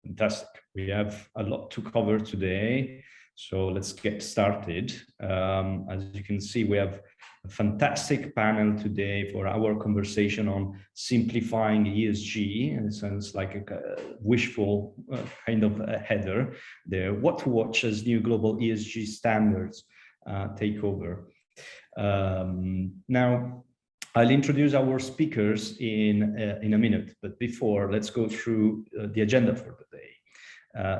Fantastic. We have a lot to cover today, so let's get started. As you can see, we have a fantastic panel today for our conversation on simplifying ESG, and it sounds like a wishful kind of a header there. What to watch as new global ESG standards take over. Now, I'll introduce our speakers in a minute, but before, let's go through the agenda for the day.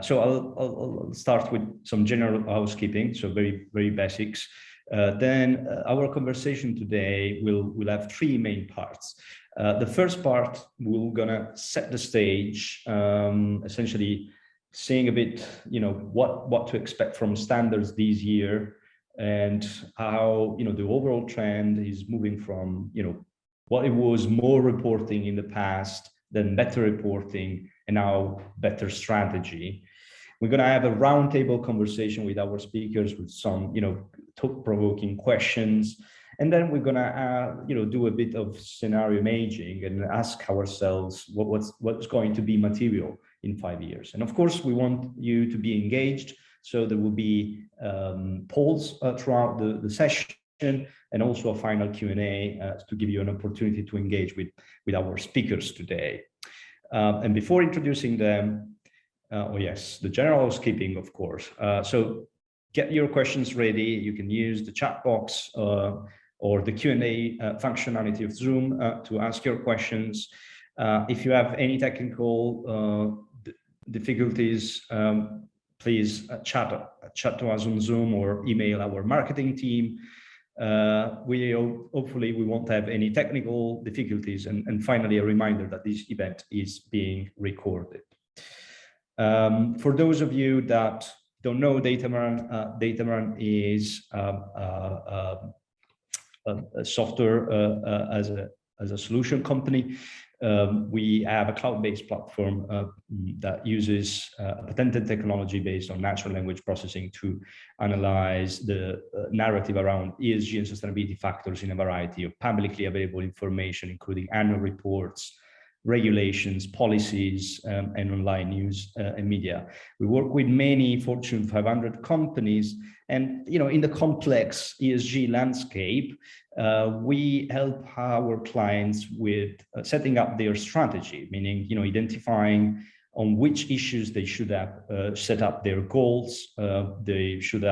So I'll start with some general housekeeping, so very basics. Then our conversation today will have three main parts. The first part, we're gonna set the stage, essentially seeing a bit, what to expect from standards this year, and how the overall trend is moving from what it was more reporting in the past, then better reporting, and now better strategy. We're going to have a roundtable conversation with our speakers with some thought-provoking questions, and then we're going to do a bit of scenario imaging and ask ourselves what's going to be material in 5 years. And of course, we want you to be engaged. So there will be polls throughout the session, and also a final Q&A to give you an opportunity to engage with our speakers today. And before introducing them, yes, the general housekeeping, of course. So get your questions ready. You can use the chat box or the Q&A functionality of Zoom to ask your questions. If you have any technical difficulties, please chat to us on Zoom or email our marketing team. Hopefully we won't have any technical difficulties. And finally, a reminder that this event is being recorded. For those of you that don't know Datamaran, Datamaran is a software as a solution company. We have a cloud-based platform that uses patented technology based on natural language processing to analyze the narrative around ESG and sustainability factors in a variety of publicly available information, including annual reports, regulations, policies, and online news and media. We work with many Fortune 500 companies, and in the complex ESG landscape, we help our clients with setting up their strategy, meaning identifying on which issues they should have set up their goals. They should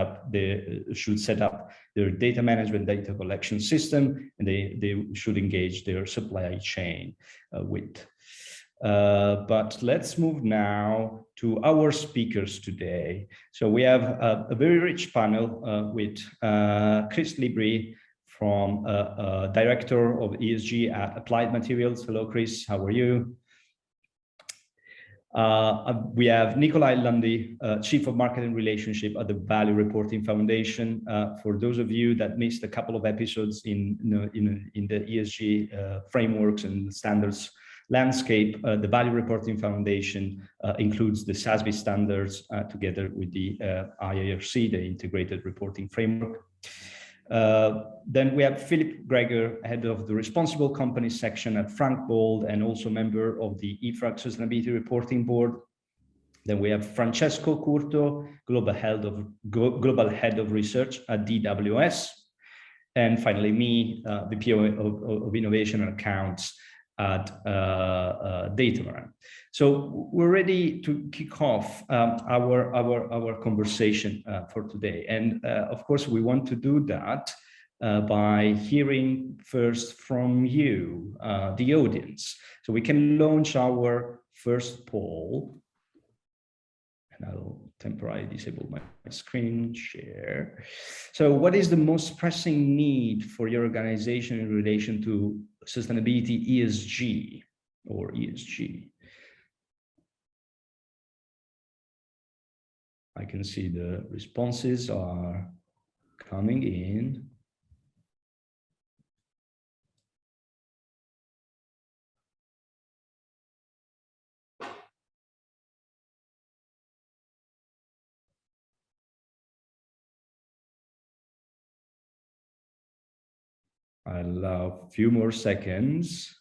set up their data management, data collection system, and they should engage their supply chain with. But let's move now to our speakers today. So we have a very rich panel with Chris Libri, from Director of ESG at Applied Materials. Hello, Chris, how are you? We have Nikolai Lundy, Chief of Marketing Relationship at the Value Reporting Foundation. For those of you that missed a couple of episodes in the ESG frameworks and standards landscape, the Value Reporting Foundation includes the SASB standards together with the IIRC, the Integrated Reporting Framework. Then we have Philip Gregor, head of the Responsible Companies section at Frank Bold, and also member of the EFRAG Sustainability Reporting Board. Then we have Francesco Curto, Global Head of Research at DWS. And finally, me, VP of Innovation and Accounts at Datamaran. So we're ready to kick off our conversation for today. And of course, we want to do that by hearing first from you, the audience. So we can launch our first poll. And I'll temporarily disable my screen share. So what is the most pressing need for your organization in relation to sustainability ESG or ESG? I can see the responses are coming in. I'll allow a few more seconds.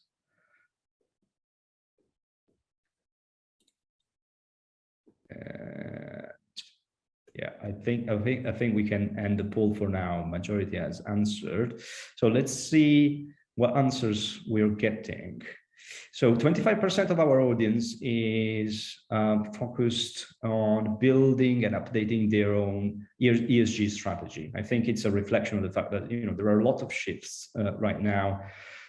Yeah, I think we can end the poll for now. Majority has answered. So let's see what answers we're getting. So 25% of our audience is focused on building and updating their own ESG strategy. I think it's a reflection of the fact that there are a lot of shifts right now.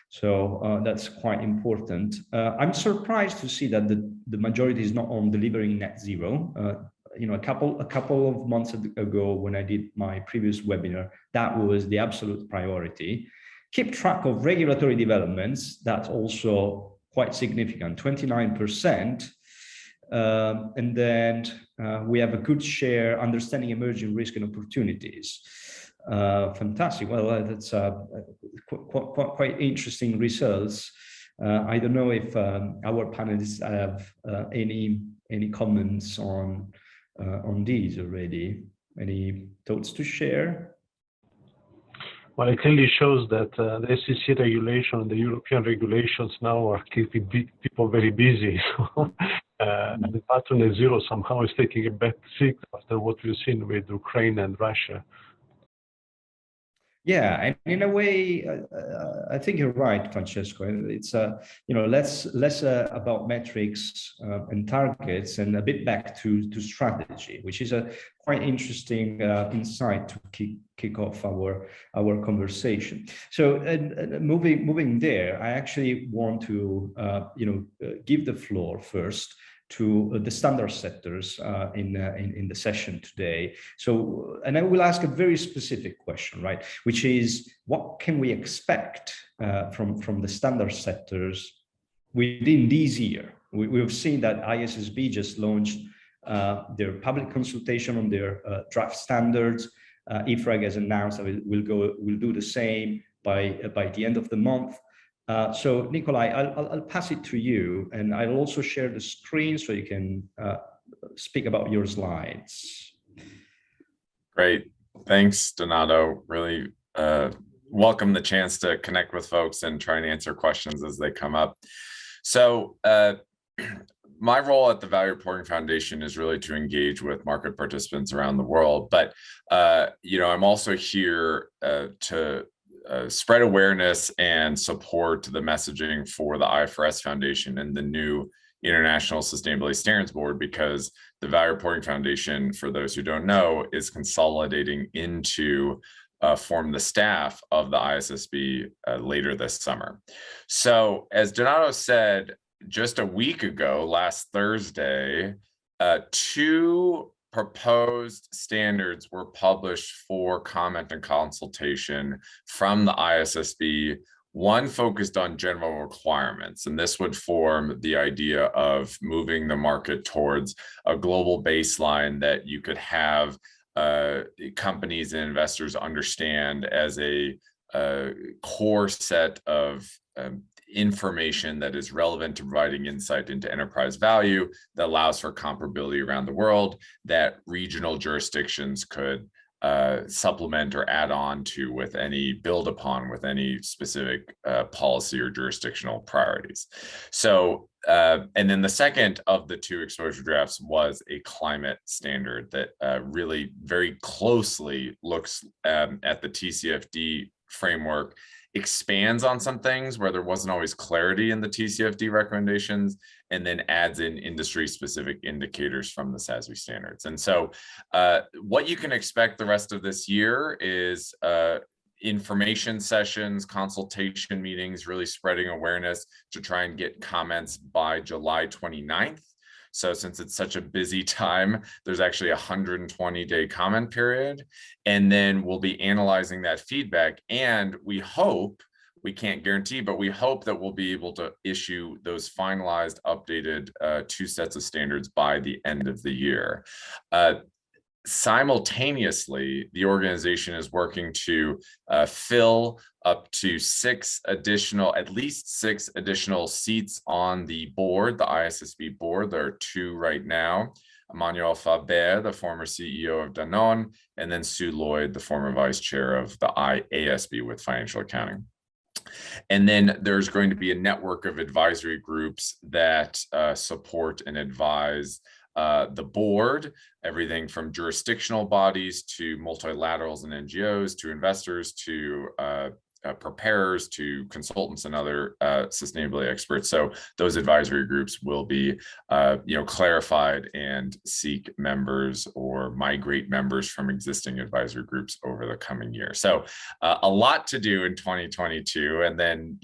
So that's quite important. I'm surprised to see that the majority is not on delivering net zero. A couple of months ago, when I did my previous webinar, that was the absolute priority. Keep track of regulatory developments. That's also quite significant, 29%. And then we have a good share understanding emerging risk and opportunities. Fantastic. Well, that's quite interesting results. I don't know if our panelists have any comments on these already. Any thoughts to share? Well, it clearly shows that the SEC regulation and the European regulations now are keeping people very busy. So the pattern is zero somehow is taking a back seat after what we've seen with Ukraine and Russia. Yeah, and in a way, I think you're right, Francesco. It's less about metrics and targets, and a bit back to strategy, which is a quite interesting insight to kick off our conversation. So, moving there, I actually want to give the floor first to the standard setters in the session today. So, and I will ask a very specific question, right? Which is, what can we expect from the standard setters within this year? We've seen that ISSB just launched their public consultation on their draft standards. EFRAG has announced that we'll do the same by the end of the month. So, Nikolai, I'll pass it to you, and I'll also share the screen so you can speak about your slides. Great. Thanks, Donato. Really welcome the chance to connect with folks and try and answer questions as they come up. So my role at the Value Reporting Foundation is really to engage with market participants around the world. But, I'm also here to spread awareness and support the messaging for the IFRS Foundation and the new International Sustainability Standards Board, because the Value Reporting Foundation, for those who don't know, is consolidating into form the staff of the ISSB later this summer. So as Donato said, just a week ago, last Thursday, 2 proposed standards were published for comment and consultation from the ISSB. One focused on general requirements, and this would form the idea of moving the market towards a global baseline that you could have companies and investors understand as a core set of information that is relevant to providing insight into enterprise value, that allows for comparability around the world, that regional jurisdictions could supplement or add on to build upon with any specific policy or jurisdictional priorities. So, and then the second of the 2 exposure drafts was a climate standard that really very closely looks at the TCFD framework, expands on some things where there wasn't always clarity in the TCFD recommendations, and then adds in industry-specific indicators from the SASB standards. And so what you can expect the rest of this year is information sessions, consultation meetings, really spreading awareness to try and get comments by July 29th. So since it's such a busy time, there's actually a 120-day comment period. And then we'll be analyzing that feedback. And we hope, we can't guarantee, but we hope that we'll be able to issue those finalized, updated 2 sets of standards by the end of the year. Simultaneously, the organization is working to fill up to at least six additional seats on the board, the ISSB board. There are 2 right now. Emmanuel Faber, the former CEO of Danone, and then Sue Lloyd, the former vice chair of the IASB with financial accounting. And then there's going to be a network of advisory groups that support and advise the board, everything from jurisdictional bodies to multilaterals and NGOs to investors to preparers to consultants and other sustainability experts. So those advisory groups will be, clarified and seek members or migrate members from existing advisory groups over the coming year. So a lot to do in 2022, and then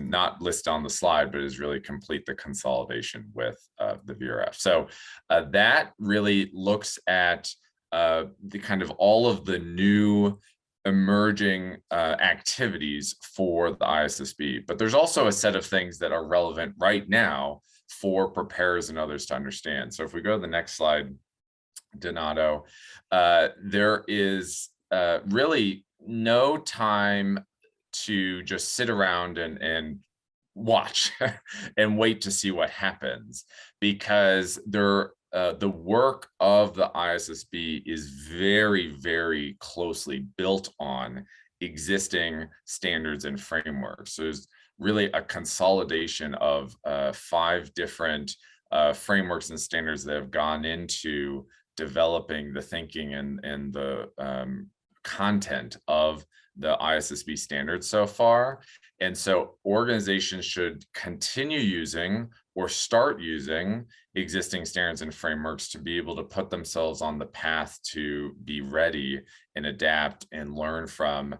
not list on the slide, but is really complete the consolidation with the VRF. So that really looks at the kind of all of the new emerging activities for the ISSB, but there's also a set of things that are relevant right now for preparers and others to understand. So if we go to the next slide, Donato, there is really no time to just sit around and watch and wait to see what happens, because the work of the ISSB is very, very closely built on existing standards and frameworks. So there's really a consolidation of 5 different frameworks and standards that have gone into developing the thinking and the content of the ISSB standards so far. And so organizations should continue using or start using existing standards and frameworks to be able to put themselves on the path to be ready and adapt and learn from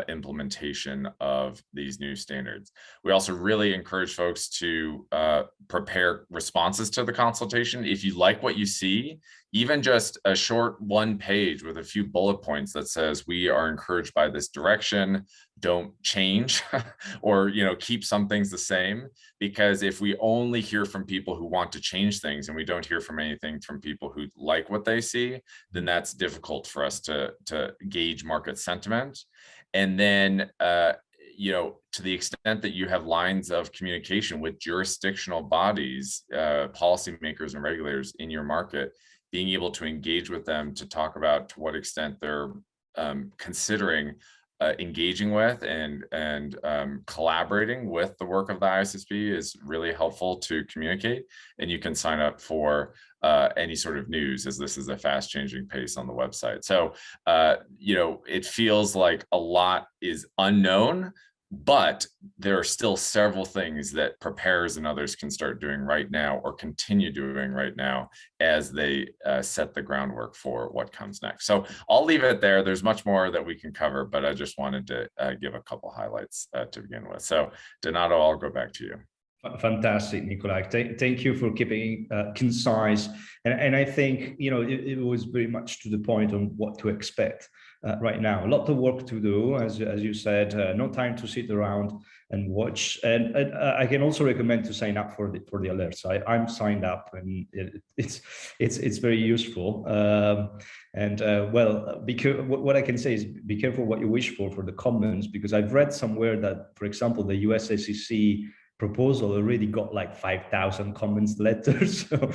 implementation of these new standards. We also really encourage folks to prepare responses to the consultation. If you like what you see, even just a short 1 page with a few bullet points that says, we are encouraged by this direction, don't change or keep some things the same, because if we only hear from people who want to change things and we don't hear from anything from people who like what they see, then that's difficult for us to gauge market sentiment. And then to the extent that you have lines of communication with jurisdictional bodies, policymakers and regulators in your market, being able to engage with them to talk about to what extent they're considering engaging with and collaborating with the work of the ISSB is really helpful to communicate. And you can sign up for any sort of news, as this is a fast changing pace on the website. So, it feels like a lot is unknown, but there are still several things that preparers and others can start doing right now or continue doing right now as they set the groundwork for what comes next. So I'll leave it there. There's much more that we can cover, but I just wanted to give a couple highlights to begin with. So Donato, I'll go back to you. Fantastic, Nikolai. Thank you for keeping concise. And I think, it was very much to the point on what to expect right now. A lot of work to do, as you said, no time to sit around and watch. And I can also recommend to sign up for the alerts. I'm signed up, and it's very useful. Because what I can say is be careful what you wish for the comments, because I've read somewhere that, for example, the US SEC proposal already got like 5,000 comments letters. So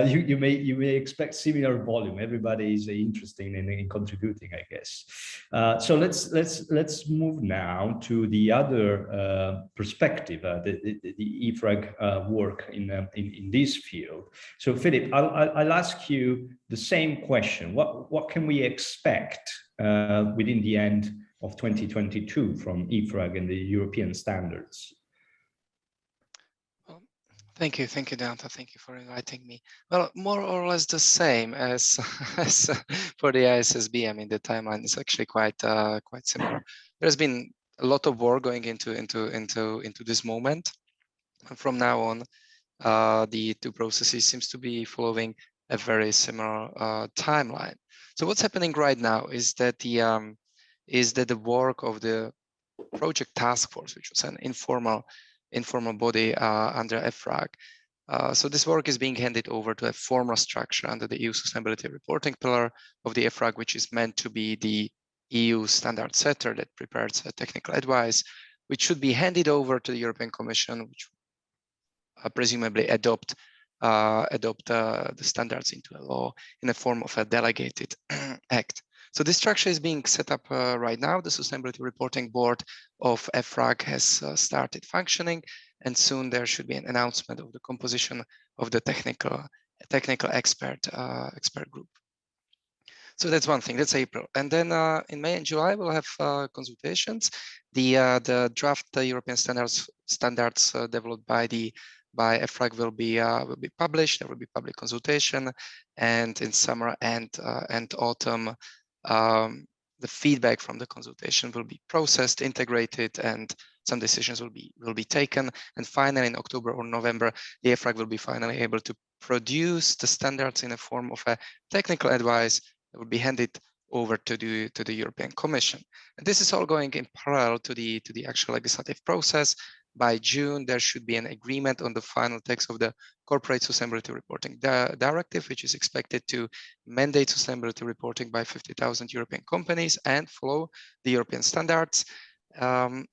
you may expect similar volume. Everybody is interested in contributing, I guess. So let's move now to the other perspective, the EFRAG work in this field. So Philip, I'll ask you the same question. What can we expect within the end of 2022 from EFRAG and the European standards? Thank you, Dante. Thank you for inviting me. Well, more or less the same as for the ISSB. I mean, the timeline is actually quite similar. There's been a lot of work going into this moment. And from now on, the 2 processes seems to be following a very similar timeline. So what's happening right now is that the work of the project task force, which was an informal body under EFRAG. So this work is being handed over to a formal structure under the EU sustainability reporting pillar of the EFRAG, which is meant to be the EU standard setter that prepares technical advice, which should be handed over to the European Commission, which presumably adopt the standards into a law in the form of a delegated act. So this structure is being set up right now. The Sustainability Reporting Board of EFRAG has started functioning, and soon there should be an announcement of the composition of the technical technical expert group. So that's one thing. That's April, and then in May and July we'll have consultations. The draft European standards developed by EFRAG will be published. There will be public consultation, and in summer and autumn, the feedback from the consultation will be processed, integrated, and some decisions will be taken. And finally, in October or November, the EFRAG will be finally able to produce the standards in a form of a technical advice that will be handed over to the European Commission. And this is all going in parallel to the actual legislative process. By June, there should be an agreement on the final text of the Corporate Sustainability Reporting Directive, which is expected to mandate sustainability reporting by 50,000 European companies and follow the European standards. Later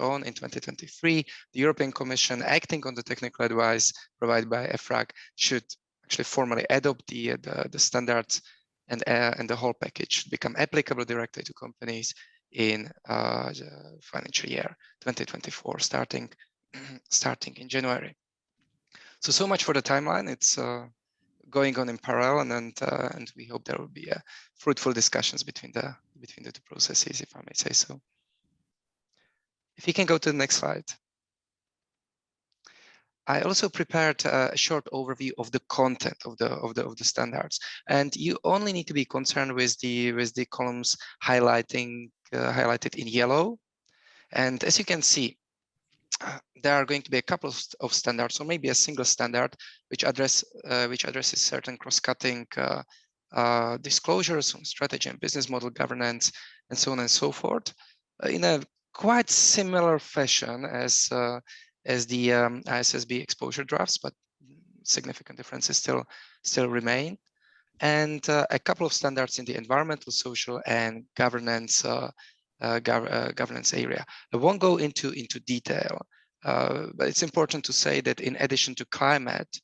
on in 2023, the European Commission, acting on the technical advice provided by EFRAG, should actually formally adopt the standards, and the whole package should become applicable directly to companies in financial year 2024, starting in January. So much for the timeline. It's going on in parallel, and we hope there will be fruitful discussions between the two processes, if I may say so. If you can go to the next slide. I also prepared a short overview of the content of the standards, and you only need to be concerned with the columns highlighted in yellow. And as you can see, there are going to be a couple of standards, or maybe a single standard, which addresses certain cross-cutting disclosures on strategy and business model governance, and so on and so forth, in a quite similar fashion as the ISSB exposure drafts, but significant differences still remain. And a couple of standards in the environmental, social, and governance area. I won't go into detail, but it's important to say that in addition to climate,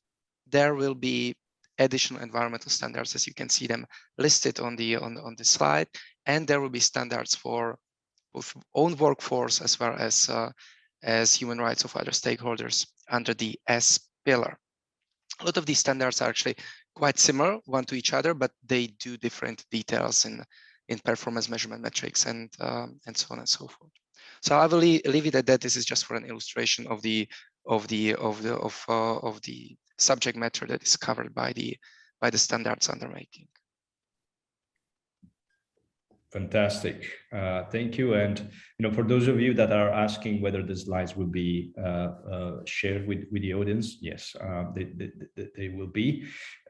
there will be additional environmental standards, as you can see them listed on the slide, and there will be standards for both own workforce as well as human rights of other stakeholders under the S pillar. A lot of these standards are actually quite similar one to each other, but they do different details in performance measurement metrics and so on and so forth. So I will leave it at that. This is just for an illustration of the subject matter that is covered by the standards under making. Fantastic. Thank you. And for those of you that are asking whether the slides will be shared with the audience, yes, they will be.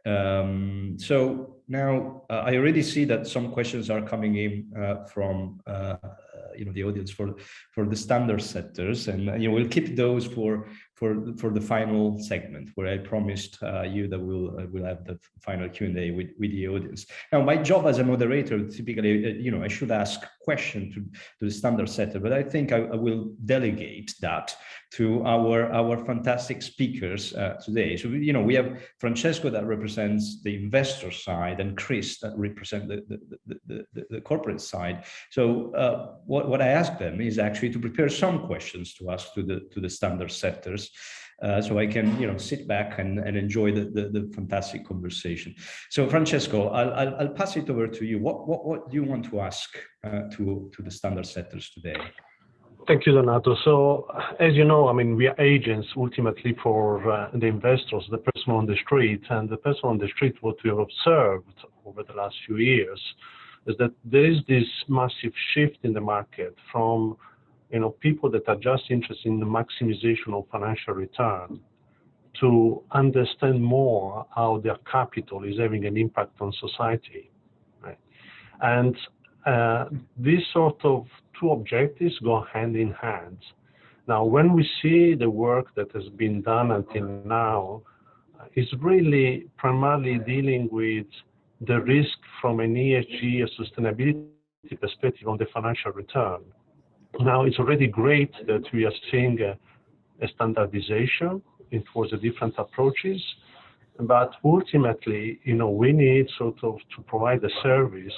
So now I already see that some questions are coming in from the audience for the standard setters, and we'll keep those for the final segment, where I promised you that we'll have the final Q&A with the audience. Now, my job as a moderator, typically, I should ask questions to the standard setter, but I think I will delegate that to our fantastic speakers today. So we have Francesco that represents the investor side, and Chris that represent the corporate side. So what I ask them is actually to prepare some questions to ask to the standard setters, so I can sit back and enjoy the fantastic conversation. So Francesco, I'll pass it over to you. What do you want to ask to the standard setters today? Thank you, Donato. So, as you know, we are agents ultimately for the investors, the person on the street. And the person on the street, what we have observed over the last few years is that there is this massive shift in the market from people that are just interested in the maximization of financial return to understand more how their capital is having an impact on society, right? And these sort of two objectives go hand in hand. Now, when we see the work that has been done until now, is really primarily dealing with the risk from an ESG or sustainability perspective on the financial return. Now, it's already great that we are seeing a standardization towards the different approaches, but ultimately, we need sort of to provide a service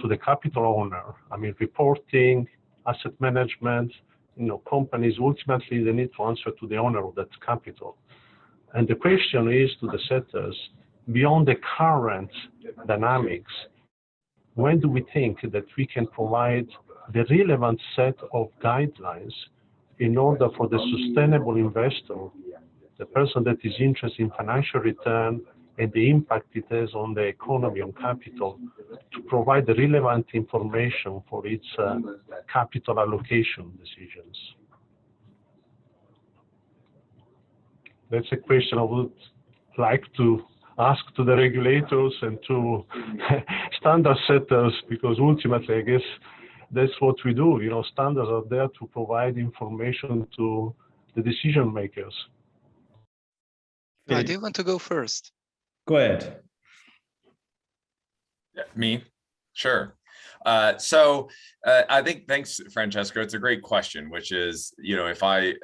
to the capital owner. Reporting, asset management, companies, ultimately, they need to answer to the owner of that capital. And the question is to the setters, beyond the current dynamics, when do we think that we can provide the relevant set of guidelines in order for the sustainable investor, the person that is interested in financial return and the impact it has on the economy, on capital, to provide the relevant information for its capital allocation decisions? That's a question I would like to ask to the regulators and to standard setters, because ultimately, I guess, that's what we do. You know, standards are there to provide information to the decision makers. I do want to go first. Go ahead. Yeah, me? Sure. I think, thanks, Francesco. It's a great question, which is, you know, if I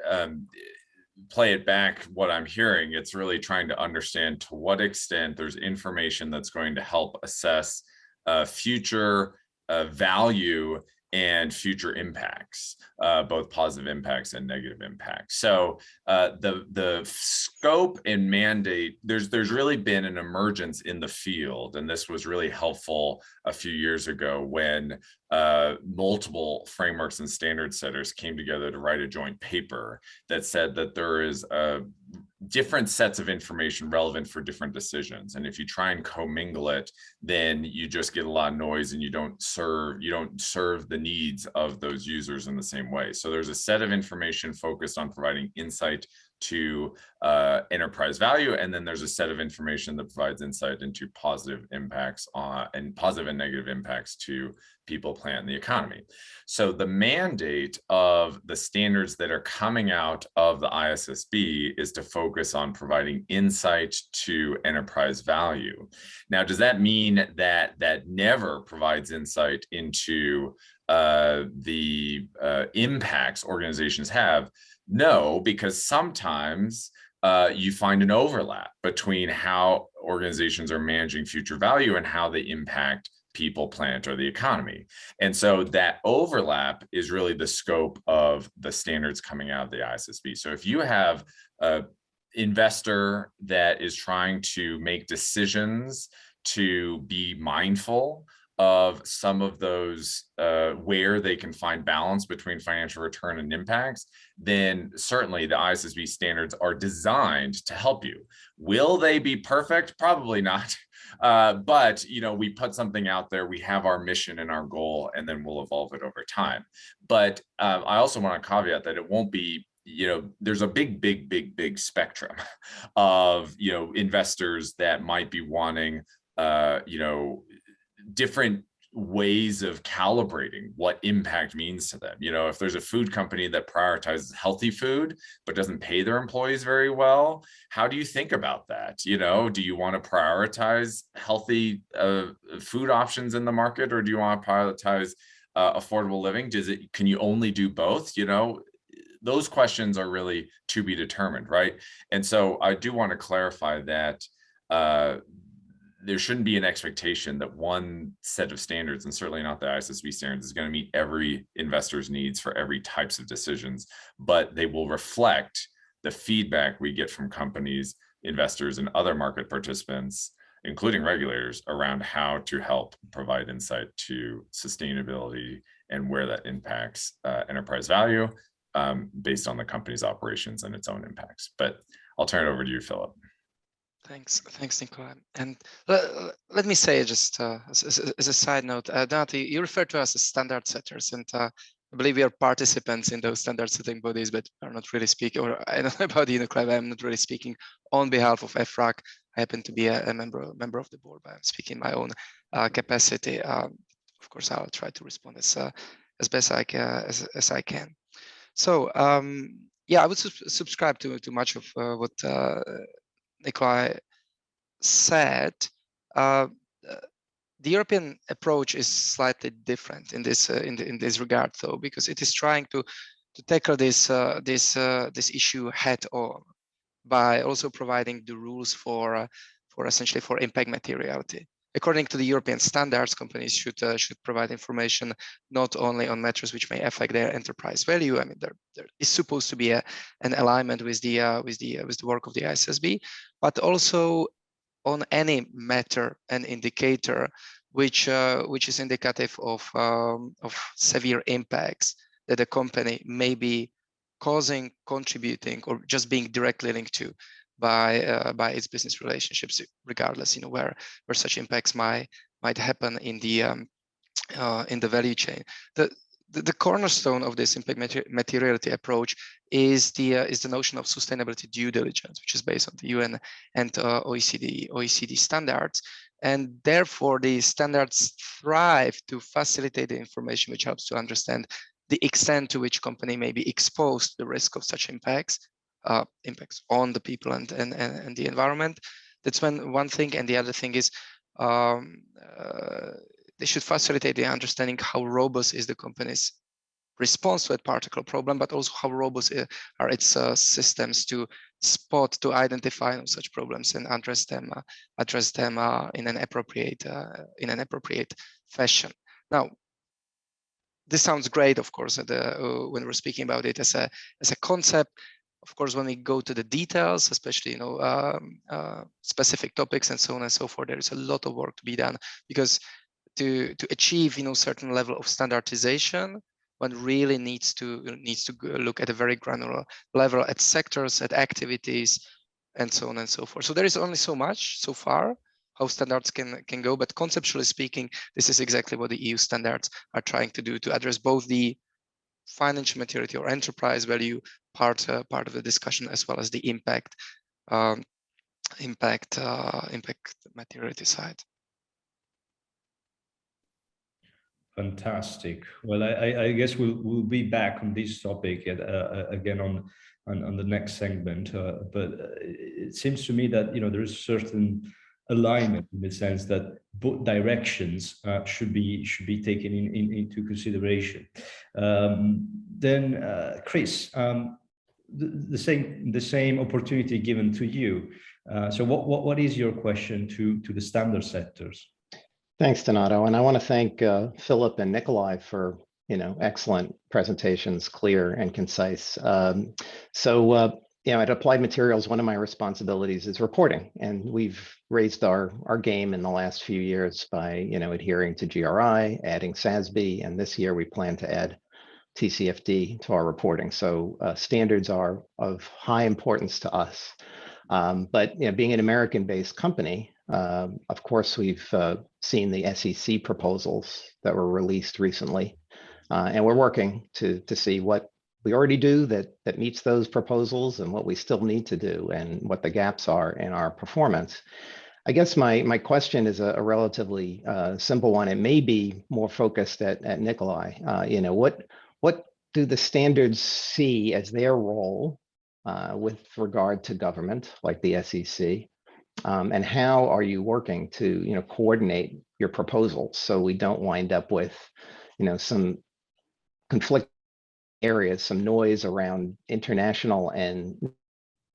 play it back, what I'm hearing, it's really trying to understand to what extent there's information that's going to help assess future value and future impacts, both positive impacts and negative impacts. So the scope and mandate, there's really been an emergence in the field, and this was really helpful a few years ago when multiple frameworks and standard setters came together to write a joint paper that said that there is different sets of information relevant for different decisions, and if you try and commingle it, then you just get a lot of noise and you don't serve the needs of those users in the same way. So there's a set of information focused on providing insight to enterprise value, and then there's a set of information that provides insight into positive impacts and positive and negative impacts to people, planet, and the economy. So the mandate of the standards that are coming out of the ISSB is to focus on providing insight to enterprise value. Now, does that mean that that never provides insight into the impacts organizations have? No, because sometimes you find an overlap between how organizations are managing future value and how they impact people, planet, or the economy. And so that overlap is really the scope of the standards coming out of the ISSB. So if you have an investor that is trying to make decisions to be mindful of some of those where they can find balance between financial return and impacts, then certainly the ISSB standards are designed to help you. Will they be perfect? Probably not. But, you know, we put something out there, we have our mission and our goal, and then we'll evolve it over time. But I also want to caveat that it won't be, you know, there's a big spectrum of, you know, investors that might be wanting, you know, different ways of calibrating what impact means to them. You know, if there's a food company that prioritizes healthy food but doesn't pay their employees very well, how do you think about that? You know, do you want to prioritize healthy food options in the market, or do you want to prioritize affordable living? Can you only do both? You know, those questions are really to be determined, right? And so I do want to clarify that there shouldn't be an expectation that one set of standards, and certainly not the ISSB standards, is going to meet every investor's needs for every types of decisions, but they will reflect the feedback we get from companies, investors, and other market participants, including regulators, around how to help provide insight to sustainability and where that impacts enterprise value based on the company's operations and its own impacts. But I'll turn it over to you, Philip. Thanks, Nicola. And let me say, just as a side note, Donato, you refer to us as standard setters, and I believe we are participants in those standard setting bodies, but are not really speaking, or I don't know about you, Nicola, I'm not really speaking on behalf of EFRAG. I happen to be a member of the board, but I'm speaking in my own capacity. Of course, I'll try to respond as best as I can. So, yeah, I would subscribe to much of what Nicola said. The European approach is slightly different in this regard, though, because it is trying to tackle this issue head on by also providing the rules for essentially for impact materiality. according to the European standards, companies should provide information not only on matters which may affect their enterprise value. I mean, there is supposed to be an alignment with the work of the ISSB, but also on any matter and indicator which is indicative of severe impacts that a company may be causing, contributing, or just being directly linked to by its business relationships, regardless, where such impacts might happen in the value chain. The cornerstone of this impact materiality approach is the notion of sustainability due diligence, which is based on the UN and OECD standards, and therefore the standards thrive to facilitate the information which helps to understand the extent to which company may be exposed to the risk of such impacts on the people and the environment. That's one thing, and the other thing is they should facilitate the understanding how robust is the company's response to a particular problem, but also how robust are its systems to spot, to identify such problems and address them in an appropriate fashion. Now, this sounds great, of course, when we're speaking about it as a concept. Of course, when we go to the details, especially specific topics and so on and so forth, there is a lot of work to be done, because to achieve certain level of standardization, one really needs to look at a very granular level at sectors, at activities, and so on and so forth. So there is only so much so far how standards can go, but conceptually speaking, this is exactly what the EU standards are trying to do, to address both the financial maturity or enterprise value part of the discussion, as well as the impact materiality side. Fantastic. Well, I guess we'll be back on this topic again on the next segment. But it seems to me that there is certain alignment in the sense that both directions should be taken into consideration. Then, Chris, the same opportunity given to you. So, what is your question to the standard setters? Thanks, Donato, and I want to thank Philip and Nikolai for excellent presentations, clear and concise. At Applied Materials, one of my responsibilities is reporting, and we've raised our game in the last few years by adhering to GRI, adding SASB, and this year we plan to add TCFD to our reporting. So standards are of high importance to us. But being an American-based company, of course, we've seen the SEC proposals that were released recently, and we're working to see what we already do that meets those proposals and what we still need to do and what the gaps are in our performance. I guess my question is a relatively simple one. It may be more focused at Nikolai. What do the standards see as their role with regard to government, like the SEC? And how are you working to coordinate your proposals so we don't wind up with some conflict areas, some noise around international and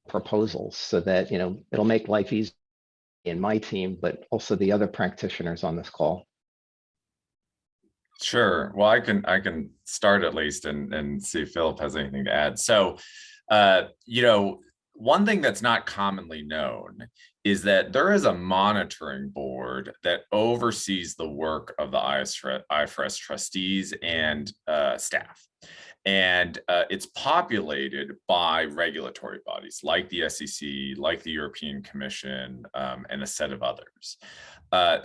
proposals, so that it'll make life easier in my team, but also the other practitioners on this call? Sure. Well, I can start at least and see if Philip has anything to add. So, one thing that's not commonly known is that there is a monitoring board that oversees the work of the IFRS trustees and staff. And it's populated by regulatory bodies like the SEC, like the European Commission, and a set of others.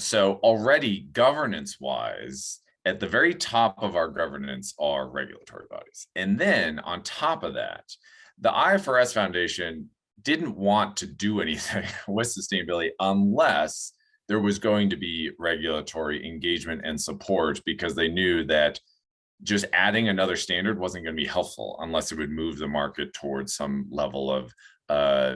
So already governance-wise, at the very top of our governance are regulatory bodies. And then on top of that, the IFRS Foundation didn't want to do anything with sustainability unless there was going to be regulatory engagement and support, because they knew that just adding another standard wasn't going to be helpful unless it would move the market towards some level of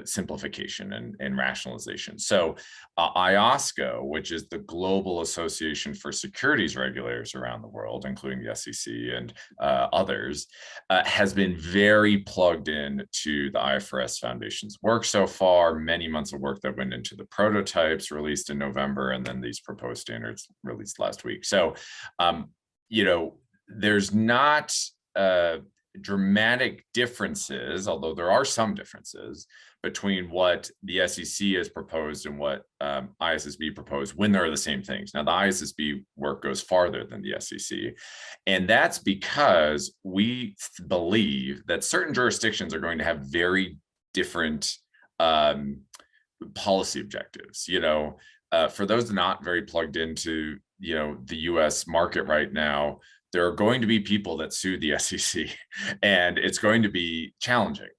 simplification and rationalization. So IOSCO, which is the Global Association for Securities Regulators around the world, including the SEC and others, has been very plugged in to the IFRS Foundation's work so far, many months of work that went into the prototypes released in November, and then these proposed standards released last week. So, you know, there's not dramatic differences, although there are some differences between what the SEC has proposed and what ISSB proposed when they're the same things. Now, the ISSB work goes farther than the SEC, and that's because we believe that certain jurisdictions are going to have very different policy objectives. You know, for those not very plugged into, you know, the US market right now, there are going to be people that sue the SEC, and it's going to be challenging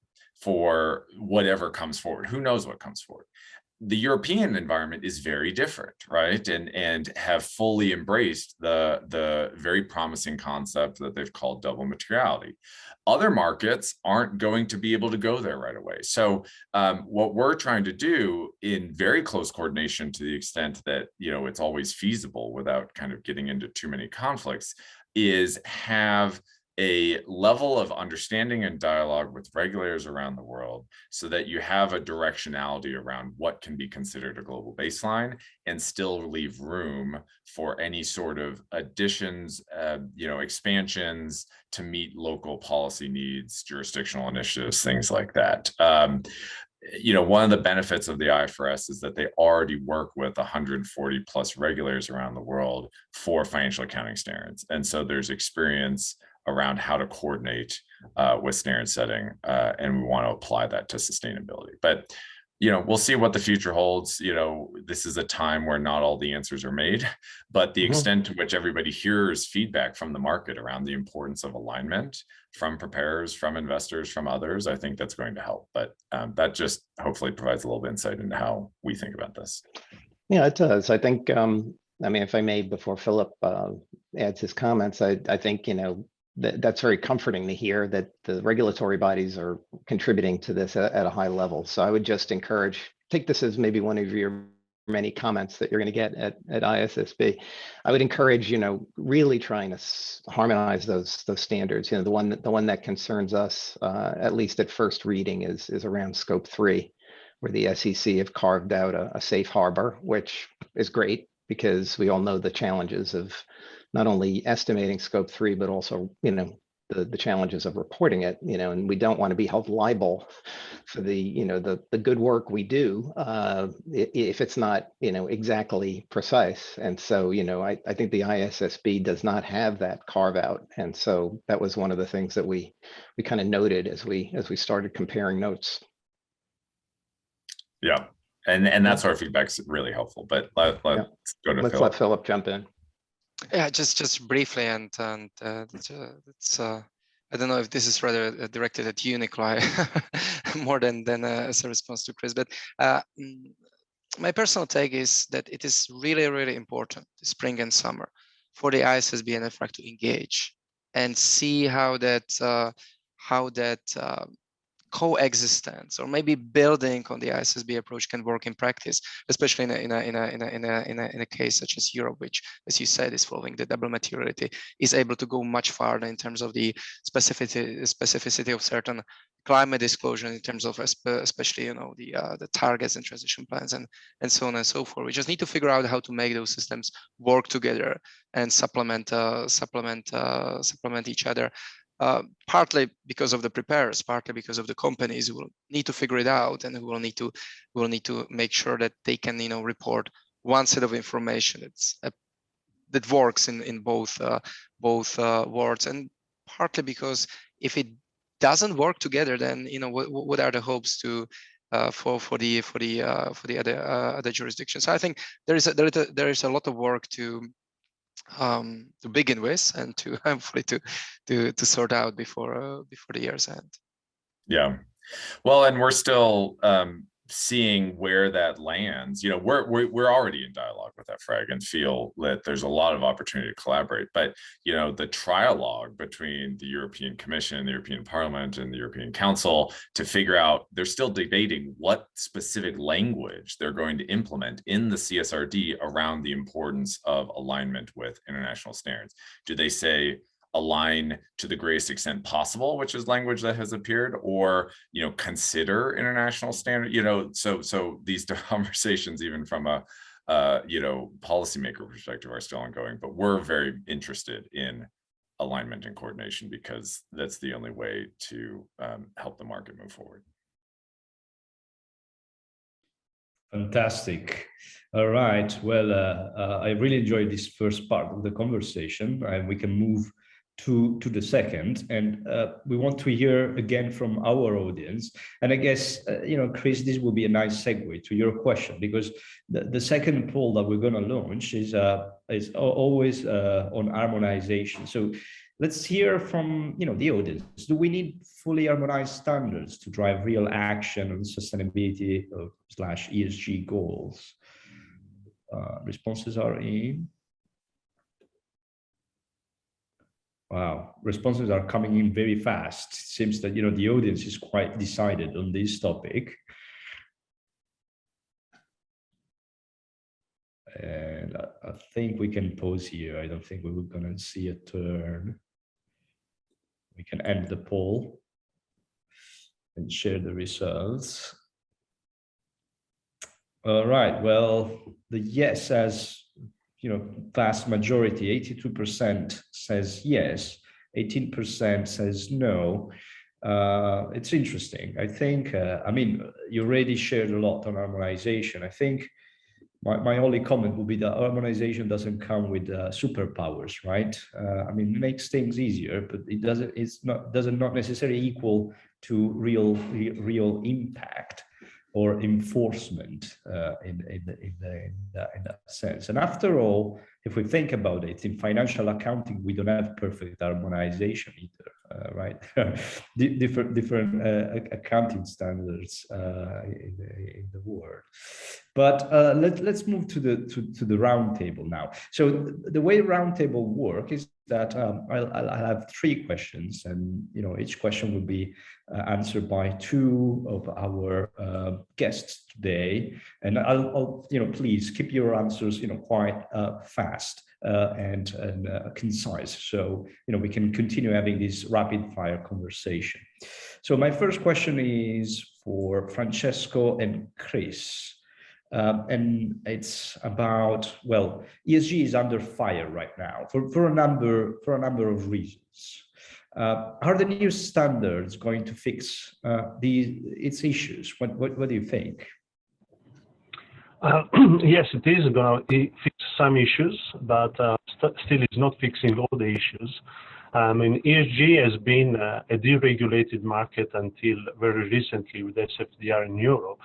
for whatever comes forward. Who knows what comes forward? The European environment is very different, right? And have fully embraced the very promising concept that they've called double materiality. Other markets aren't going to be able to go there right away. So what we're trying to do, in very close coordination to the extent that, you know, it's always feasible without kind of getting into too many conflicts, is have a level of understanding and dialogue with regulators around the world so that you have a directionality around what can be considered a global baseline and still leave room for any sort of additions, you know, expansions to meet local policy needs, jurisdictional initiatives, things like that. You know, one of the benefits of the IFRS is that they already work with 140 plus regulators around the world for financial accounting standards. And so there's experience around how to coordinate with standard setting, and we want to apply that to sustainability. But, you know, we'll see what the future holds. You know, this is a time where not all the answers are made, but the extent to which everybody hears feedback from the market around the importance of alignment from preparers, from investors, from others, I think that's going to help. But that just hopefully provides a little bit of insight into how we think about this. Yeah, it does. I think, I mean, if I may, before Philip adds his comments, I think, you know, that's very comforting to hear that the regulatory bodies are contributing to this at a high level. So I would just take this as maybe one of your many comments that you're going to get at ISSB. I would encourage, you know, really trying to harmonize those standards. You know, the one that concerns us, at least at first reading, is around scope 3, where the SEC have carved out a safe harbor, which is great because we all know the challenges of not only estimating scope 3, but also, you know, the challenges of reporting it, you know, and we don't want to be held liable for the, you know, the good work we do if it's not, you know, exactly precise. And so, you know, I think the ISSB does not have that carve out. And so that was one of the things that we kind of noted as we started comparing notes. Yeah. And that's our feedback's really helpful, but let's go to Let's Philip. let Philip jump in. Yeah, just briefly, and it's I don't know if this is rather directed at you, Nikolai, more than as a response to Chris. But my personal take is that it is really, really important this spring and summer for the ISSB and EFRAG to engage and see how that coexistence or maybe building on the ISSB approach can work in practice, especially in a case such as Europe, which, as you said, is following the double materiality, is able to go much farther in terms of the specificity of certain climate disclosure, in terms of especially, you know, the targets and transition plans and so on and so forth. We just need to figure out how to make those systems work together and supplement each other. Partly because of the preparers, partly because of the companies who will need to figure it out and who will need to make sure that they can, you know, report one set of information that works in both worlds, and partly because if it doesn't work together, then, you know, what are the hopes to for the other jurisdictions? So I think there is a lot of work to begin with, and to hopefully to sort out before the year's end. Yeah, well, and we're still seeing where that lands. We're already in dialogue with EFRAG and feel that there's a lot of opportunity to collaborate. But the trialogue between the European Commission, the European Parliament, and the European Council to figure out, they're still debating what specific language they're going to implement in the CSRD around the importance of alignment with international standards. Do they say align to the greatest extent possible, which is language that has appeared, or consider international standard? So these conversations, even from a policymaker perspective, are still ongoing. But we're very interested in alignment and coordination because that's the only way to help the market move forward. Fantastic. All right. Well, I really enjoyed this first part of the conversation, and we can move to the second, and we want to hear again from our audience. And I guess Chris, this will be a nice segue to your question, because the second poll that we're going to launch is always on harmonization. So let's hear from the audience. Do we need fully harmonized standards to drive real action on sustainability / ESG goals? Responses are in. Wow, responses are coming in very fast. It seems that the audience is quite decided on this topic. And I think we can pause here. I don't think we're going to see a turn. We can end the poll and share the results. All right. Well, the yes has vast majority, 82% says yes, 18% says no. It's interesting. I think, you already shared a lot on harmonization. I think my only comment would be that harmonization doesn't come with superpowers, right? It makes things easier, but it doesn't not necessarily equal to real impact or enforcement in that sense. And after all, if we think about it, in financial accounting, we don't have perfect harmonization either, right? different accounting standards in the world. But let's move to the roundtable now. So the way roundtable work is that I'll have 3 questions, and each question will be answered by 2 of our guests today. And I'll please keep your answers quite fast and concise, so we can continue having this rapid fire conversation. So my first question is for Francesco and Chris. And it's about, well, ESG is under fire right now for a number of reasons. Are the new standards going to fix its issues? What do you think? Yes, it is going to fix some issues, but still it's not fixing all the issues. ESG has been a deregulated market until very recently with SFDR in Europe.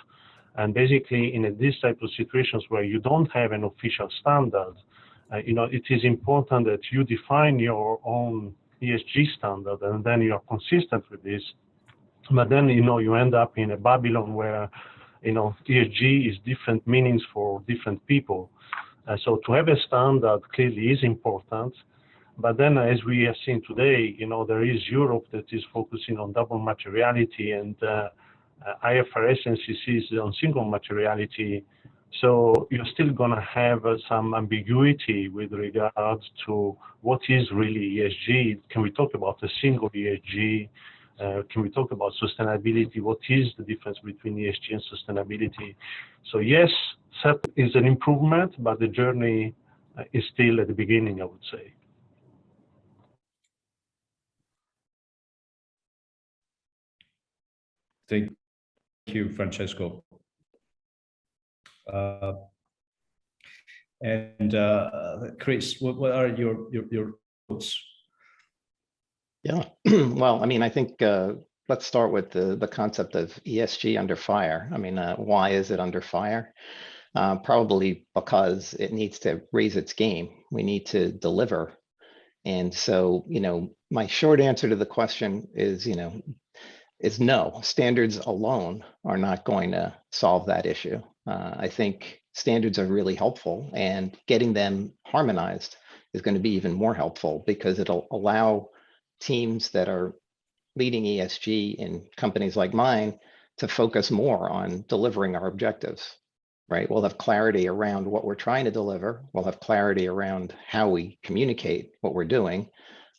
And basically, in these type of situations where you don't have an official standard, it is important that you define your own ESG standard, and then you are consistent with this. But then, you end up in a Babylon where, ESG is different meanings for different people. So to have a standard clearly is important. But then, as we have seen today, there is Europe that is focusing on double materiality, and IFRS and CCs on single materiality. So you're still going to have some ambiguity with regards to what is really ESG. Can we talk about a single ESG? Can we talk about sustainability? What is the difference between ESG and sustainability? So yes, that is an improvement, but the journey is still at the beginning, I would say. Thank you, Francesco. Chris, what are your thoughts? Yeah, well, I think let's start with the concept of ESG under fire. Why is it under fire? Probably because it needs to raise its game. We need to deliver. And so, my short answer to the question is, is no. Standards alone are not going to solve that issue. I think standards are really helpful, and getting them harmonized is going to be even more helpful because it'll allow teams that are leading ESG in companies like mine to focus more on delivering our objectives, right? We'll have clarity around what we're trying to deliver. We'll have clarity around how we communicate what we're doing,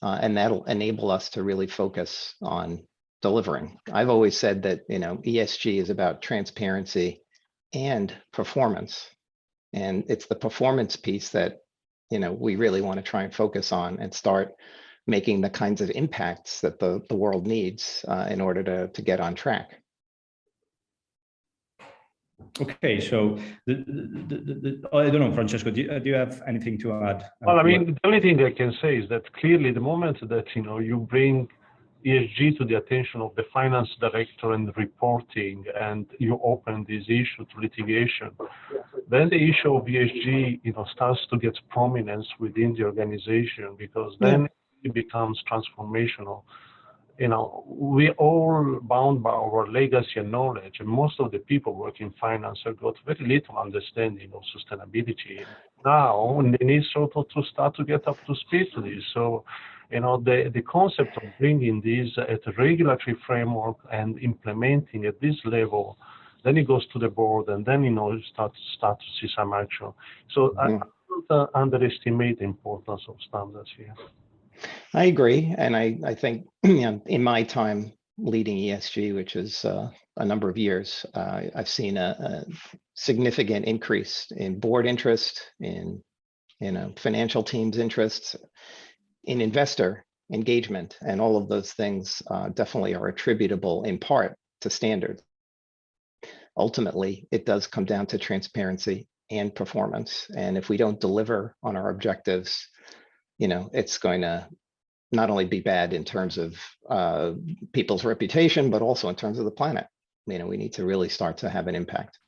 and that'll enable us to really focus on delivering. I've always said that, you know, ESG is about transparency and performance. And it's the performance piece that, you know, we really want to try and focus on and start making the kinds of impacts that the world needs in order to get on track. Okay, so I don't know, Francesco, do you have anything to add? Well, I mean, the only thing I can say is that clearly the moment that, you know, you bring ESG to the attention of the finance director and reporting, and you open this issue to litigation, then the issue of ESG, you know, starts to get prominence within the organization, because then it becomes transformational. You know, we all bound by our legacy and knowledge, and most of the people working in finance have got very little understanding of sustainability. Now they need sort of to start to get up to speed to this. So, you know, the concept of bringing this at a regulatory framework and implementing at this level, then it goes to the board, and then, you know, you start to see some action. So I don't underestimate the importance of standards here. I agree. And I think, you know, in my time leading ESG, which is a number of years, I've seen a significant increase in board interest, in, you know, financial teams' interests, in investor engagement, and all of those things definitely are attributable in part to standards. Ultimately, it does come down to transparency and performance. And if we don't deliver on our objectives, you know, it's going to not only be bad in terms of people's reputation, but also in terms of the planet. You know, we need to really start to have an impact.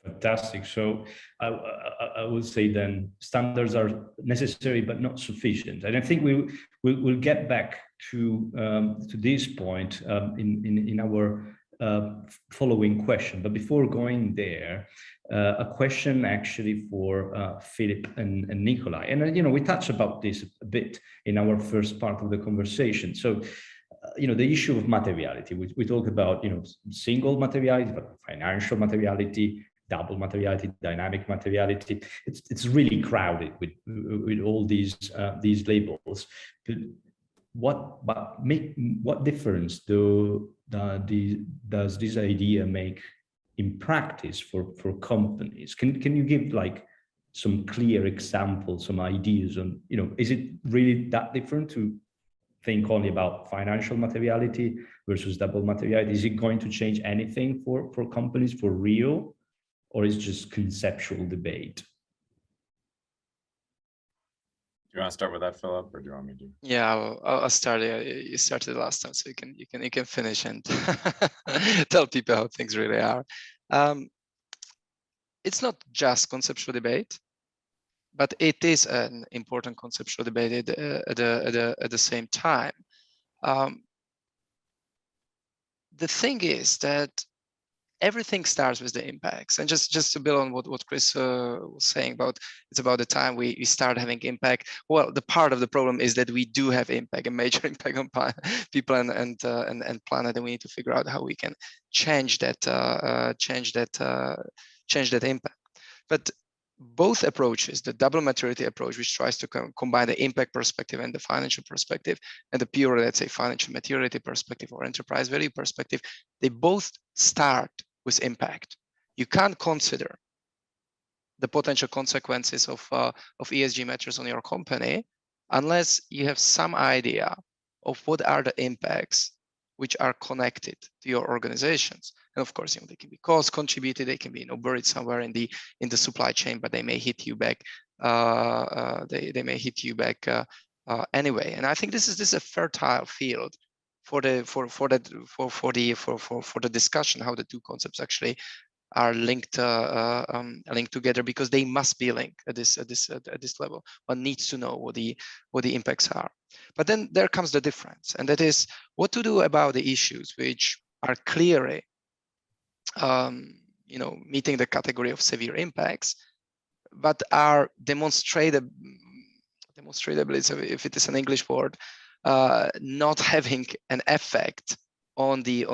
Fantastic. So I would say then standards are necessary but not sufficient, and I think we'll get back to this point in our following question. But before going there, a question actually for Philip and Nikolai, and you know, we touched about this a bit in our first part of the conversation. So you know, the issue of materiality, we talk about, you know, single materiality, but financial materiality, double materiality, dynamic materiality. It's really crowded with all these labels. But what difference does this idea make in practice for companies? Can you give like some clear examples, some ideas on, you know, is it really that different to think only about financial materiality versus double materiality? Is it going to change anything for companies for real, or is it just conceptual debate? Do you want to start with that, Philip, or do you want me to? Yeah, I'll start. You started last time, so you can finish and tell people how things really are. It's not just conceptual debate, but it is an important conceptual debate at the same time. The thing is that everything starts with the impacts, and just to build on what Chris was saying about, it's about the time we start having impact. Well, the part of the problem is that we do have impact, a major impact on people and planet, and we need to figure out how we can change that impact. But both approaches, the double maturity approach, which tries to combine the impact perspective and the financial perspective, and the pure, let's say, financial maturity perspective or enterprise value perspective, they both start with impact. You can't consider the potential consequences of ESG matters on your company unless you have some idea of what are the impacts which are connected to your organizations. And of course, you know, they can be cost contributed, they can be, you know, buried somewhere in the supply chain, but they may hit you back. They may hit you back anyway. And I think this is a fertile field for the discussion, how the two concepts actually linked together, because they must be linked at this level. One needs to know what the impacts are. But then there comes the difference, and that is what to do about the issues which are clearly meeting the category of severe impacts, but are demonstrable, if it is an English word, not having an effect on the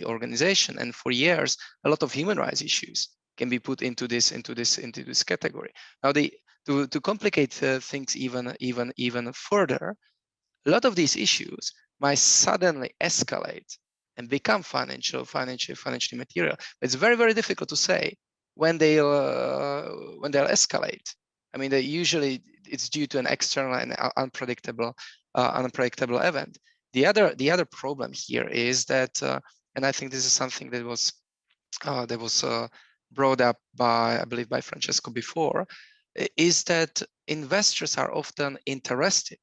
organization. And for years, a lot of human rights issues can be put into this category. Now, to complicate things even further, a lot of these issues might suddenly escalate and become financially material. It's very, very difficult to say when they'll escalate. I mean, usually it's due to an external and unpredictable event. The other problem here is that, and I think this is something that was brought up by, I believe, by Francesco before, is that investors are often interested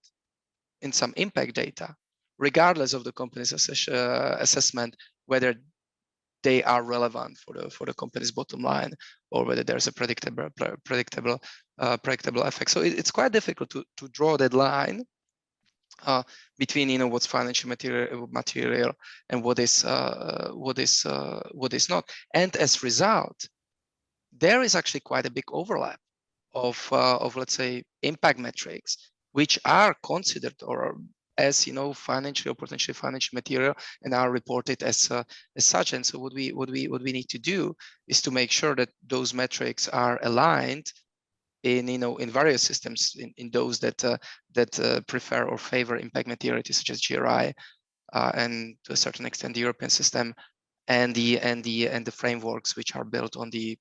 in some impact data, regardless of the company's assessment, whether they are relevant for the company's bottom line, or whether there's a predictable effect. So it's quite difficult to draw that line between what's financially material and what is not. And as a result, there is actually quite a big overlap of let's say impact metrics, which are considered or as financially or potentially financial material and are reported as such. And so what we need to do is to make sure that those metrics are aligned in various systems, in those that prefer or favor impact materiality, such as GRI, and to a certain extent the European system, and the frameworks which are built on the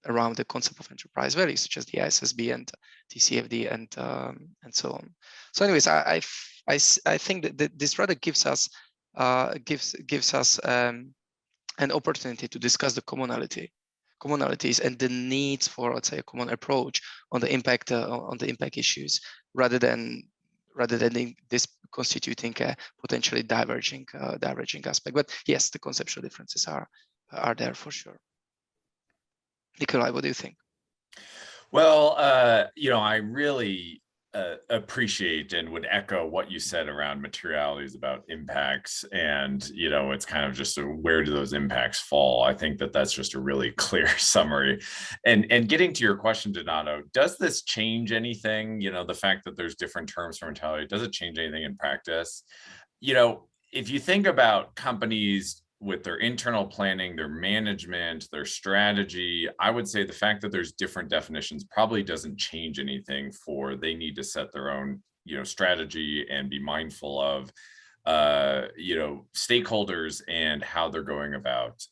around the concept of enterprise value, such as the ISSB and TCFD and so on. So, anyways, I think that this rather gives us an opportunity to discuss the commonalities and the needs for, let's say, a common approach on the impact issues, rather than this constituting a potentially diverging aspect. But yes, the conceptual differences are there for sure. Nikolai, what do you think? Well, I really appreciate and would echo what you said around materialities about impacts, and it's kind of just where do those impacts fall. I think that that's just a really clear summary. And getting to your question, Donato, does this change anything? The fact that there's different terms for materiality, does it change anything in practice? If you think about companies with their internal planning, their management, their strategy, I would say the fact that there's different definitions probably doesn't change anything for they need to set their own, strategy and be mindful of, stakeholders and how they're going about,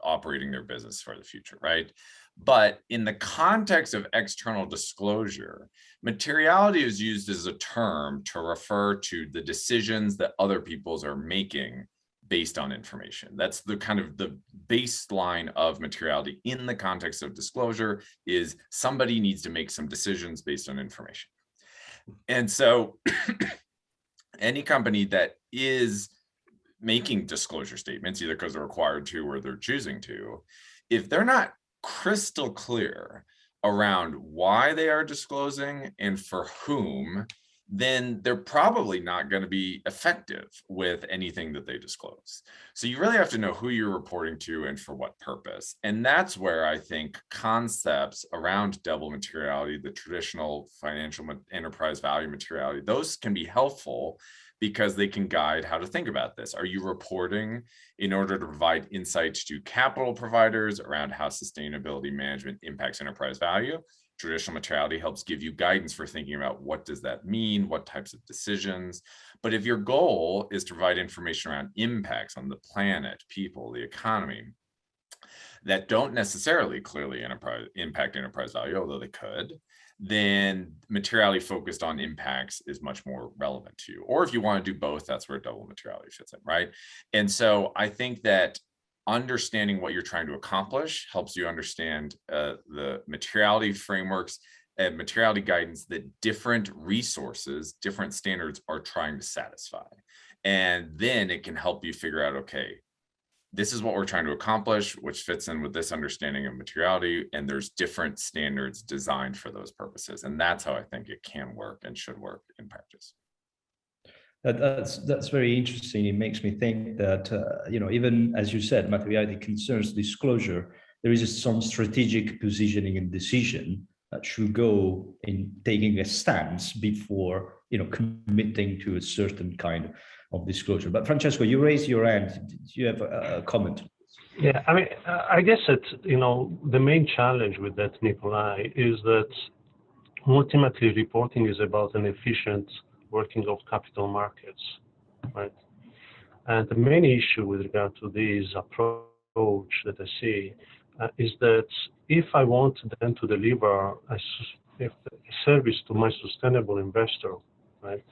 operating their business for the future, right? But in the context of external disclosure, materiality is used as a term to refer to the decisions that other peoples are making based on information. That's the kind of the baseline of materiality in the context of disclosure, is somebody needs to make some decisions based on information. And so any company that is making disclosure statements, either because they're required to or they're choosing to, if they're not crystal clear around why they are disclosing and for whom, then they're probably not going to be effective with anything that they disclose. So you really have to know who you're reporting to and for what purpose. And that's where I think concepts around double materiality, the traditional financial enterprise value materiality, those can be helpful because they can guide how to think about this. Are you reporting in order to provide insights to capital providers around how sustainability management impacts enterprise value? Traditional materiality helps give you guidance for thinking about what does that mean, what types of decisions. But if your goal is to provide information around impacts on the planet, people, the economy, that don't necessarily clearly impact enterprise value, although they could, then materiality focused on impacts is much more relevant to you. Or if you want to do both, that's where double materiality fits in, right? And so I think that understanding what you're trying to accomplish helps you understand the materiality frameworks and materiality guidance that different resources, different standards are trying to satisfy. And then it can help you figure out, okay, this is what we're trying to accomplish, which fits in with this understanding of materiality, and there's different standards designed for those purposes. And that's how I think it can work and should work in practice. That's very interesting. It makes me think that, even as you said, materiality concerns disclosure, there is some strategic positioning and decision that should go in taking a stance before, committing to a certain kind of disclosure. But Francesco, you raised your hand. Do you have a comment? Yeah, I mean, I guess that, the main challenge with that, Nikolai, is that ultimately reporting is about an efficient working of capital markets, right? And the main issue with regard to this approach that I see is that if I want then to deliver a service to my sustainable investor, right,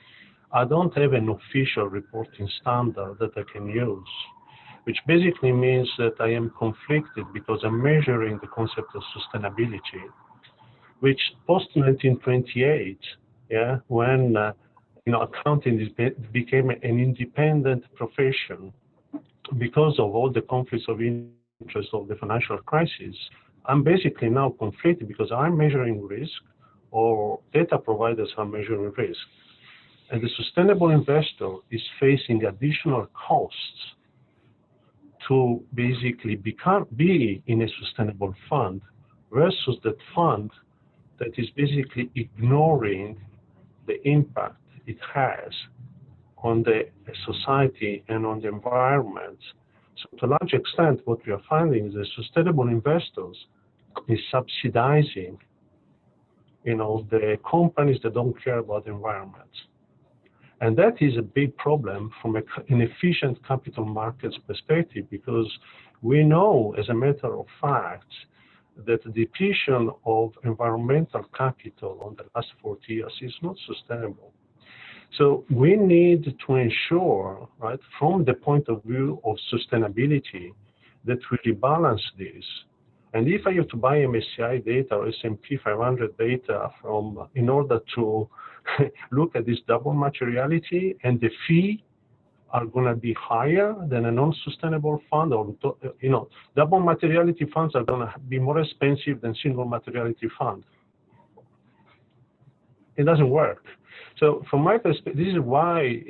I don't have an official reporting standard that I can use, which basically means that I am conflicted because I'm measuring the concept of sustainability, which post-1928, yeah, when accounting became an independent profession because of all the conflicts of interest of the financial crisis, I'm basically now conflicted because I'm measuring risk or data providers are measuring risk. And the sustainable investor is facing additional costs to basically be in a sustainable fund versus that fund that is basically ignoring the impact it has on the society and on the environment. So to a large extent, what we are finding is that sustainable investors is subsidizing, the companies that don't care about the environment. And that is a big problem from an efficient capital markets perspective, because we know, as a matter of fact, that the depletion of environmental capital on the last 40 years is not sustainable. So we need to ensure, right, from the point of view of sustainability, that we rebalance this. And if I have to buy MSCI data or S&P 500 data in order to look at this double materiality, and the fee are going to be higher than a non-sustainable fund, or double materiality funds are going to be more expensive than single materiality fund. It doesn't work. So from my perspective, this is why,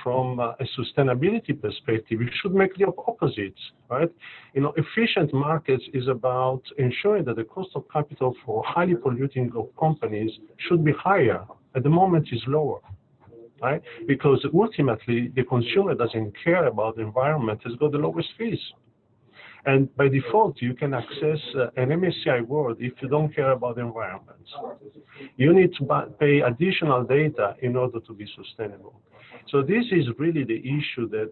from a sustainability perspective, we should make the opposites, right? Efficient markets is about ensuring that the cost of capital for highly polluting companies should be higher. At the moment, it's lower, right? Because ultimately, the consumer doesn't care about the environment, has got the lowest fees. And by default, you can access an MSCI World if you don't care about the environment. You need to pay additional data in order to be sustainable. So this is really the issue that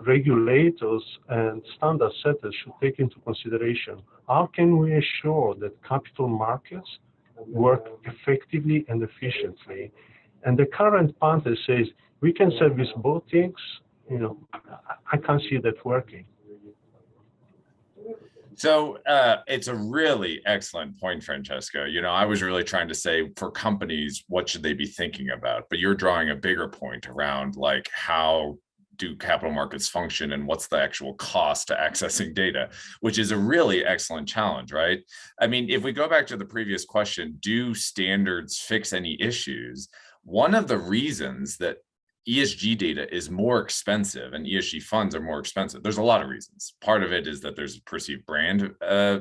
regulators and standard setters should take into consideration. How can we ensure that capital markets work effectively and efficiently? And the current path says we can service both things. I can't see that working. So it's a really excellent point, Francesco. I was really trying to say for companies, what should they be thinking about? But you're drawing a bigger point around like how do capital markets function and what's the actual cost to accessing data, which is a really excellent challenge, right? I mean, if we go back to the previous question, do standards fix any issues? One of the reasons that ESG data is more expensive and ESG funds are more expensive, there's a lot of reasons. Part of it is that there's a perceived brand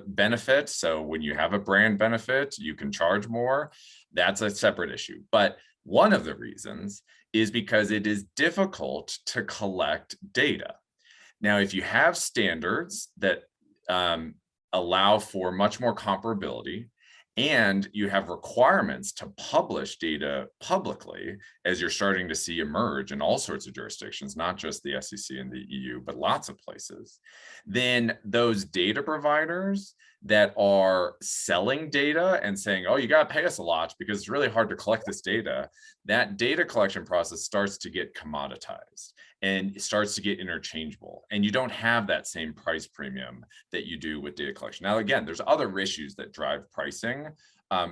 benefit. So when you have a brand benefit, you can charge more. That's a separate issue. But one of the reasons is because it is difficult to collect data. Now, if you have standards that allow for much more comparability, and you have requirements to publish data publicly, as you're starting to see emerge in all sorts of jurisdictions, not just the SEC and the EU, but lots of places, then those data providers that are selling data and saying, oh, you got to pay us a lot because it's really hard to collect this data, that data collection process starts to get commoditized and it starts to get interchangeable. And you don't have that same price premium that you do with data collection. Now, again, there's other issues that drive pricing.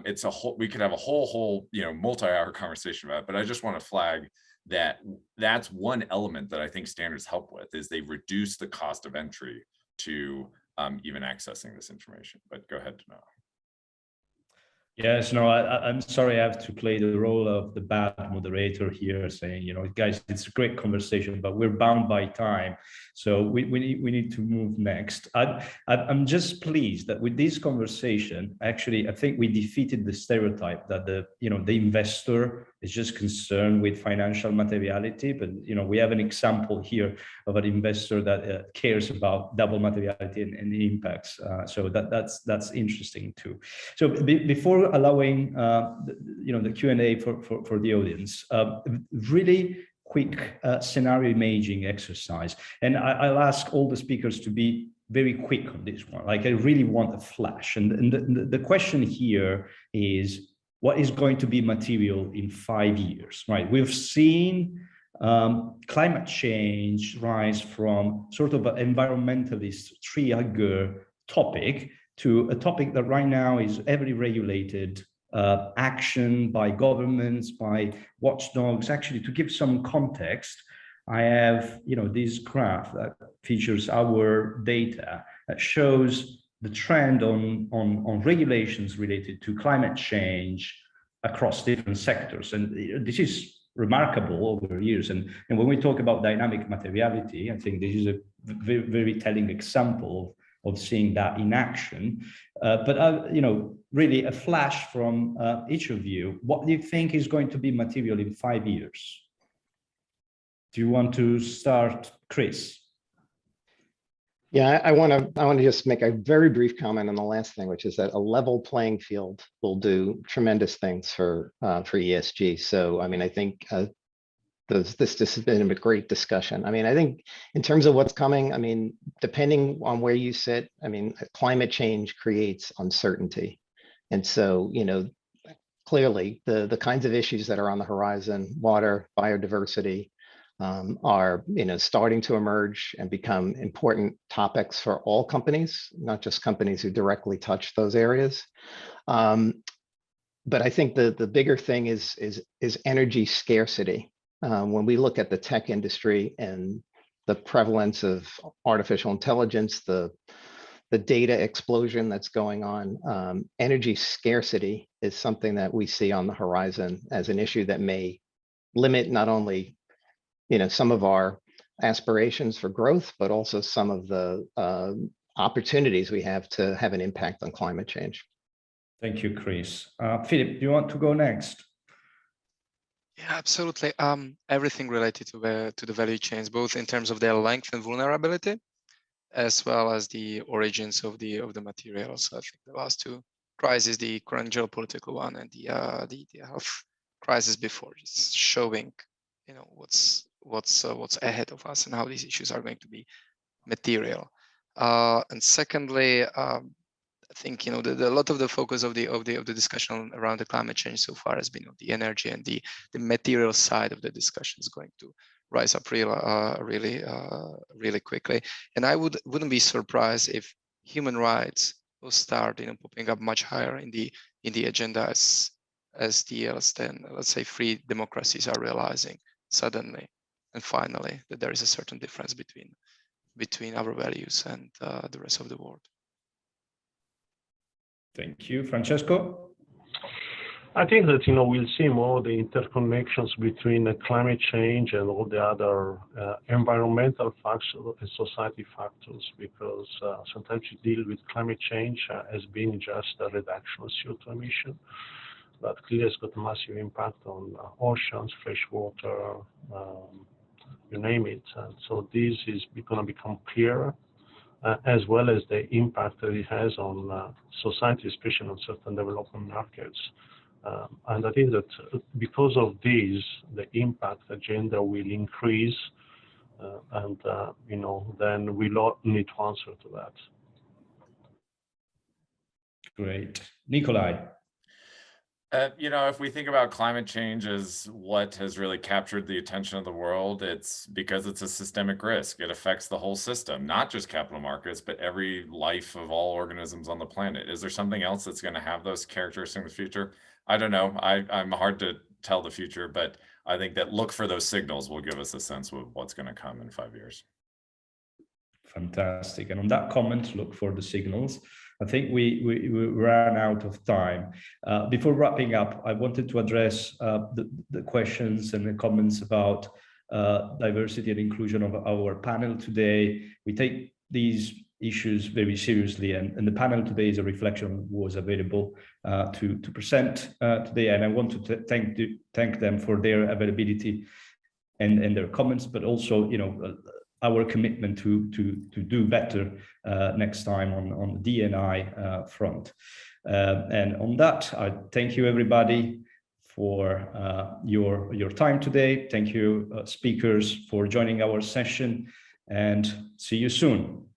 It's a whole, we could have a whole, multi-hour conversation about it, but I just want to flag that that's one element that I think standards help with, is they reduce the cost of entry to even accessing this information. But go ahead, Donato. Yes, no, I'm sorry I have to play the role of the bad moderator here, saying, you know, guys, it's a great conversation, but we're bound by time. So we need to move next. I'm just pleased that with this conversation, actually, I think we defeated the stereotype that the investor is just concerned with financial materiality, but, you know, we have an example here of an investor that cares about double materiality and the impacts. So that's interesting too. So before allowing the Q&A for the audience, really quick scenario imaging exercise, and I'll ask all the speakers to be very quick on this one. Like, I really want a flash, and the question here is, what is going to be material in 5 years, right? We've seen climate change rise from sort of an environmentalist trigger topic to a topic that right now is heavily regulated action by governments, by watchdogs. Actually, to give some context, I have this graph that features our data that shows the trend on regulations related to climate change across different sectors. And this is remarkable over years. And when we talk about dynamic materiality, I think this is a very, very telling example of seeing that in action. But really a flash from each of you. What do you think is going to be material in 5 years? Do you want to start, Chris? Yeah, I want to just make a very brief comment on the last thing, which is that a level playing field will do tremendous things for ESG. So, I mean, I think this has been a great discussion. I mean, I think in terms of what's coming, I mean, depending on where you sit, I mean, climate change creates uncertainty, and so clearly the kinds of issues that are on the horizon, water, biodiversity, are starting to emerge and become important topics for all companies, not just companies who directly touch those areas. But I think the bigger thing is energy scarcity. When we look at the tech industry and the prevalence of artificial intelligence, the data explosion that's going on, energy scarcity is something that we see on the horizon as an issue that may limit not only some of our aspirations for growth, but also some of the opportunities we have to have an impact on climate change. Thank you, Chris. Philip, do you want to go next? Yeah, absolutely. Everything related to the value chains, both in terms of their length and vulnerability, as well as the origins of the materials. I think the last two crises, the current geopolitical one and the health crisis before, is showing what's ahead of us and how these issues are going to be material. And secondly, I think a lot of the focus of the discussion around the climate change so far has been on the energy, and the material side of the discussion is going to rise up really quickly. And I wouldn't be surprised if human rights will start popping up much higher in the agenda as let's say free democracies are realizing suddenly and finally that there is a certain difference between our values and the rest of the world. Thank you, Francesco. I think that we'll see more the interconnections between the climate change and all the other environmental factors and society factors, because sometimes you deal with climate change as being just a reduction of CO2 emission, but clearly it's got a massive impact on oceans, fresh water, you name it. And so this is going to become clearer, as well as the impact that it has on society, especially on certain developing markets. And I think that because of this, the impact agenda will increase, and then we'll need to answer to that. Great. Nikolai. If we think about climate change as what has really captured the attention of the world, it's because it's a systemic risk. It affects the whole system, not just capital markets, but every life of all organisms on the planet. Is there something else that's going to have those characteristics in the future? I don't know. I'm hard to tell the future, but I think that look for those signals will give us a sense of what's going to come in 5 years. Fantastic. And on that comment, look for the signals. I think we ran out of time. Before wrapping up, I wanted to address the questions and the comments about diversity and inclusion of our panel today. We take these issues very seriously, and the panel today is a reflection of what was available to present today. And I want to thank them for their availability and their comments, but also, you know, our commitment to do better next time on the D&I front. And on that, I thank you everybody for your time today. Thank you speakers for joining our session, and see you soon.